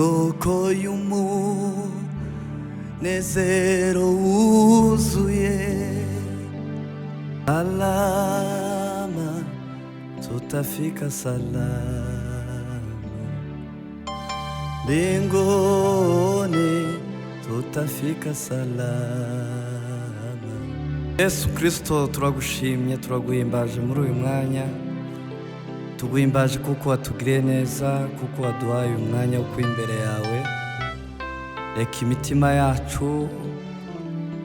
soko y'umunezero wuzuye, salama tutafika salama, mbinguni tutafika salama. Yesu Kristo, turagushimye, turaguhimbaje muri uyu mwanya. Tuguhimbaje kuko watugiriye neza, kuko waduhaye umwanya wo kuba imbere yawe. Reka imitima yacu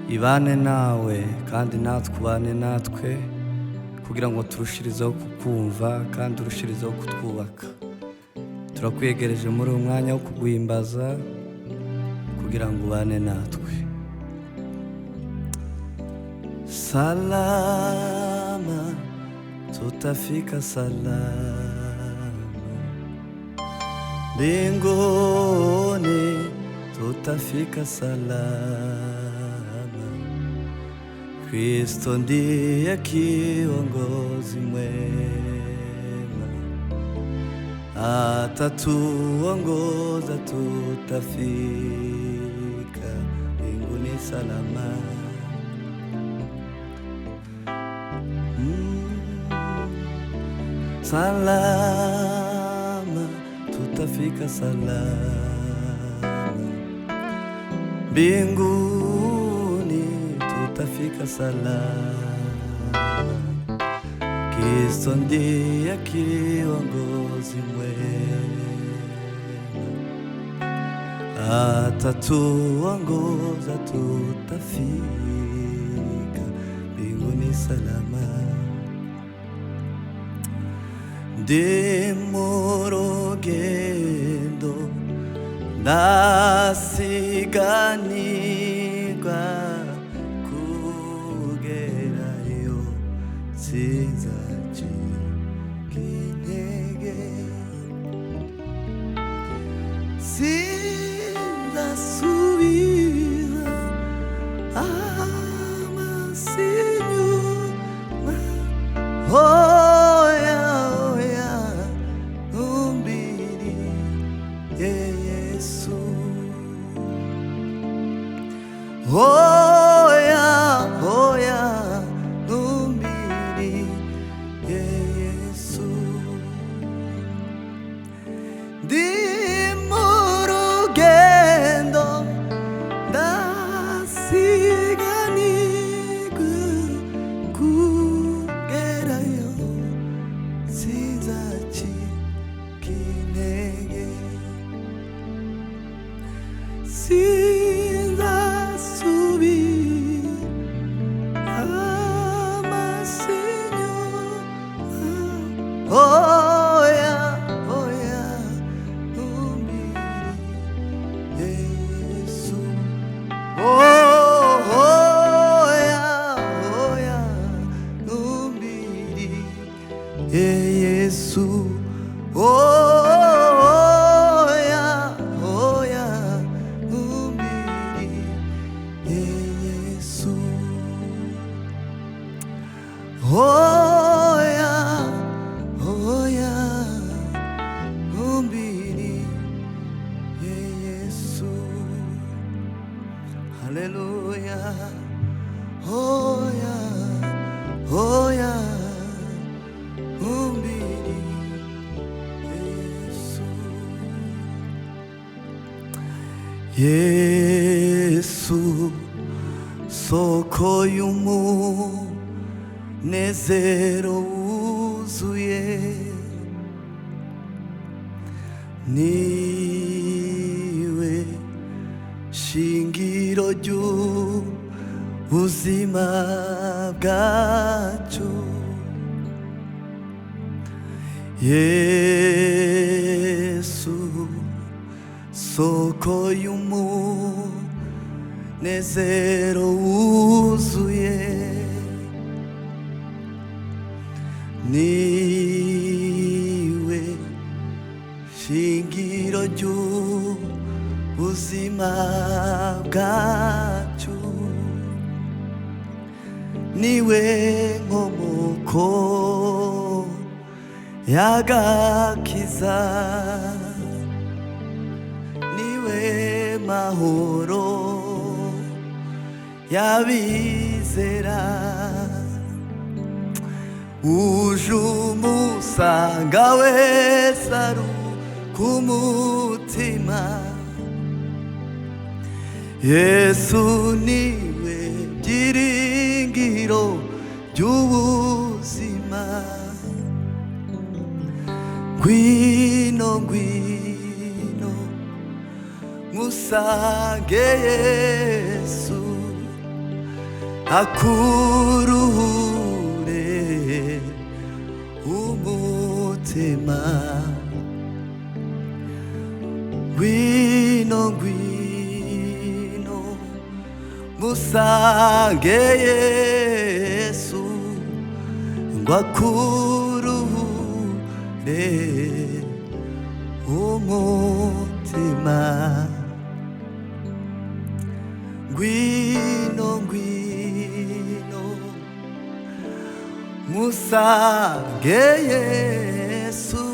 ibane nawe kandi natwe ubane natwe, kugira ngo turushirizeho kukumva kandi urushirizeho kutwubaka. Turakwegereje muri uyu mwanya wo kuguhimbaza kugira ngo ubane natwe. Salama tutafika salama, mbinguni tutafika salama. Kristo ndiye kiongozi mwema, atatuongoza tutafika mbinguni salama. Salama tutafika salama, mbinguni tutafika salama. Kristo ndiye kiongozi mwema, atatuongoza tutafika mbinguni salama. Ndi mu rugendo ndasiganirwa, kugerayo sinzacika intege, sinzasubiza amaso inyuma. Oya, oya, numbiri Yesu. Ndi mu rugendo ndasiganirwa, kugerayo sinzacika intege, oya, oya, numbiri Yesu. Oya, oya, numbiri Yesu. Oya, oya, numbiri Yesu. Oya, oya, numbiri Yesu. Hallelujah. Oya, oya, numbiri Yesu. Yesu, soko y'umunezero wuzuye, niwe shingiro ry'ubuzima bwacu. Yesu, soko y'umunezero wuzuye, niwe shingiro ry'ubuzima bwacu, niwe nkomoko y'agakiza, mahoro y'abizera uje umusanga wese aruhuka umutima. Yesu niwe byiringiro by'ubuzima. Ngwino ngwino musange Yesu akuruhure umutima. Ngwino ngwino musange Yesu ngo akuruhure umutima. Ngwino ngwino musange Yesu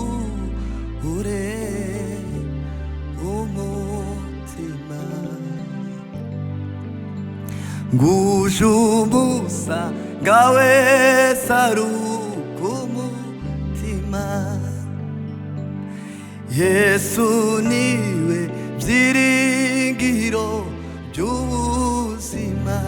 wakuruhure umutima. Nguje umusanga wese aruhuka umutima. Yesu niwe byiringiro by'ubuzima.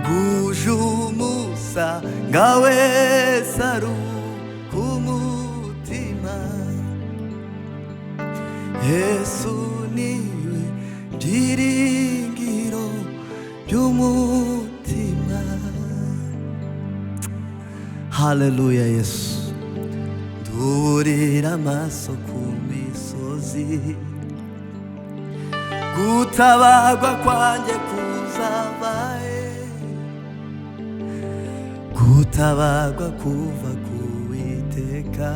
Nguje umusanga wese aruhuka umutima. Yesu niwe byiringiro by'umutima. Haleluya Yesu. Durira amaso ku misozi, gutabagwa kwanjye kuzabaye, gutabagwa kuva ku Uwiteka.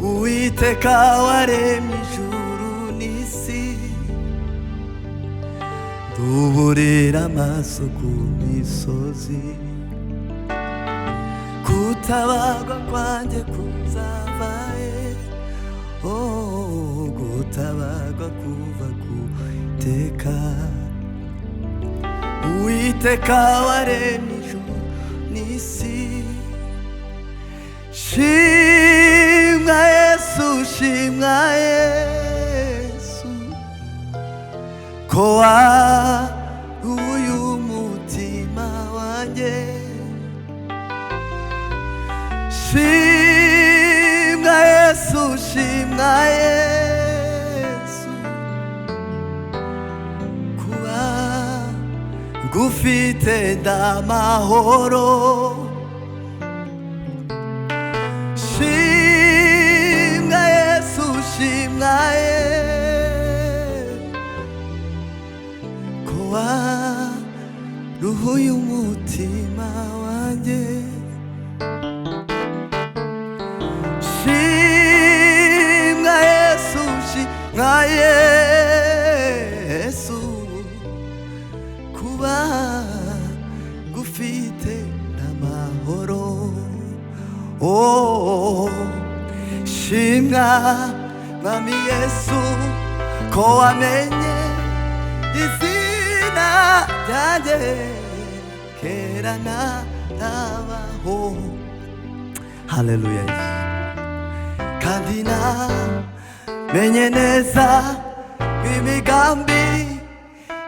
Uwiteka waremye ijuru n'isi. Duburira amaso ku misozi, gutabagwa kwanjye kuzabaye. Oh, gutabagwa kuva ku Uwiteka. Uwiteka waremye ijuru n'isi. Shimwa Yesu, shimwa Yesu, ko waruhuye umutima wanjye. Shimwa Yesu, shimwa Yesu, kuba ngufite ndamahoro. Shimwa Yesu, shimwa Yesu, ko waruhuye umutima wanjye. Shimwa Yesu, shimwa Yesu, kuba ngufite n'amahoro. Oh, shimwa Mwami Yesu, ko wamenye izina ryanjye kera ntarabaho. Haleluya Yesu. Kandi namenye neza imigambi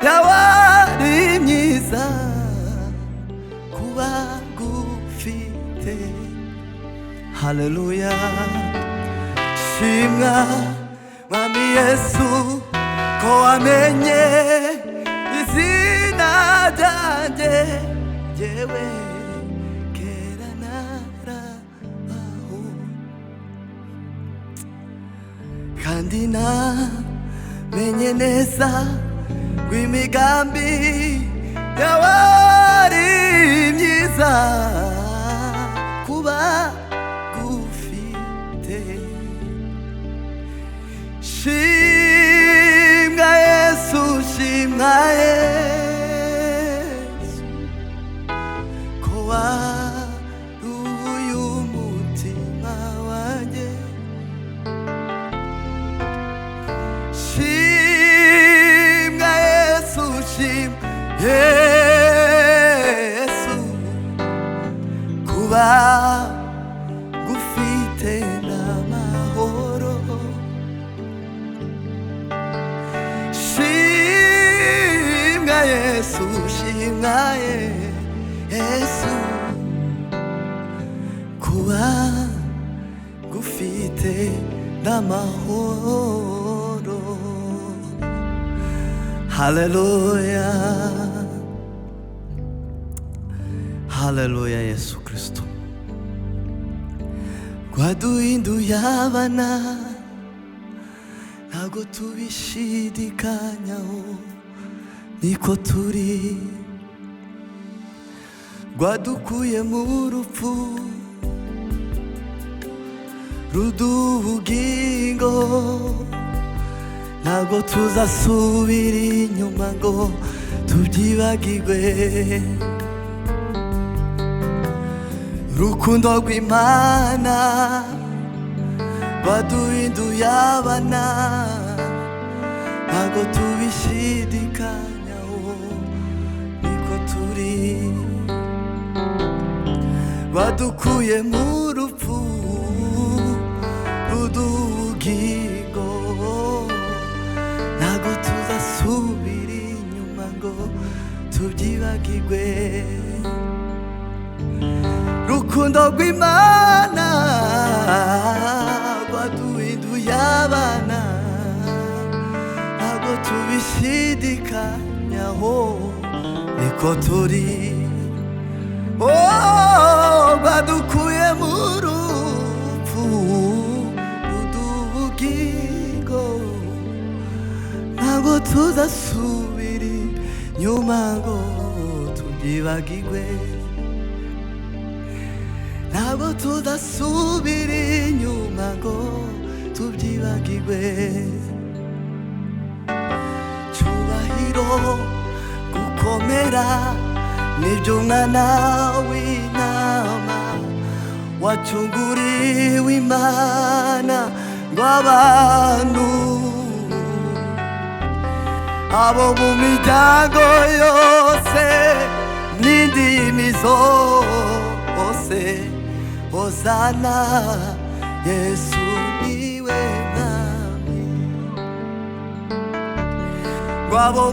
yawe ari myiza, kuba ngufite. Haleluya. Shimwa Mwami Yesu, ko wamenye izina ryanjye jewe kera narabaho. Kandi namenye neza imigambi yawe ari myiza, kuba ngufite. Shimwa Yesu, shimwa Yesu, ko waruhuye umutima Yesu kuba gufite n'amahoro. Haleluya, haleluya. Yesu Kristo waduhinduye abana, ntabwo tubishidikanyaho, niko turi. Wadukuye mu rupfu ruduha ubugingo, ntabwo tuzasubira inyuma ngo tubyibagirwe. Rukundo rw'Imana waduhinduye abana, ntabwo tubishidikanyaho, niko turi. Wadukuye mu rupfu ruduha ubugingo, ntabwo tuzasubira inyuma ngo tubyibagirwe. Rukundo rw'Imana waduhinduye abana, ntabwo tubishidikanyaho, niko turi. Wadukuye mu rupfu ruduha ubugingo, ntabwo tuzasubira inyuma ngo tubyibagirwe. Ntabwo tuzasubira inyuma ngo tubyibagirwe. Cyubahiro gukomera nibyo umwana w'intama wacunguriwe Imana ngo abantu abo mu miryango yose n'indimi zose. Hosana, Yesu niwe mwami. Abo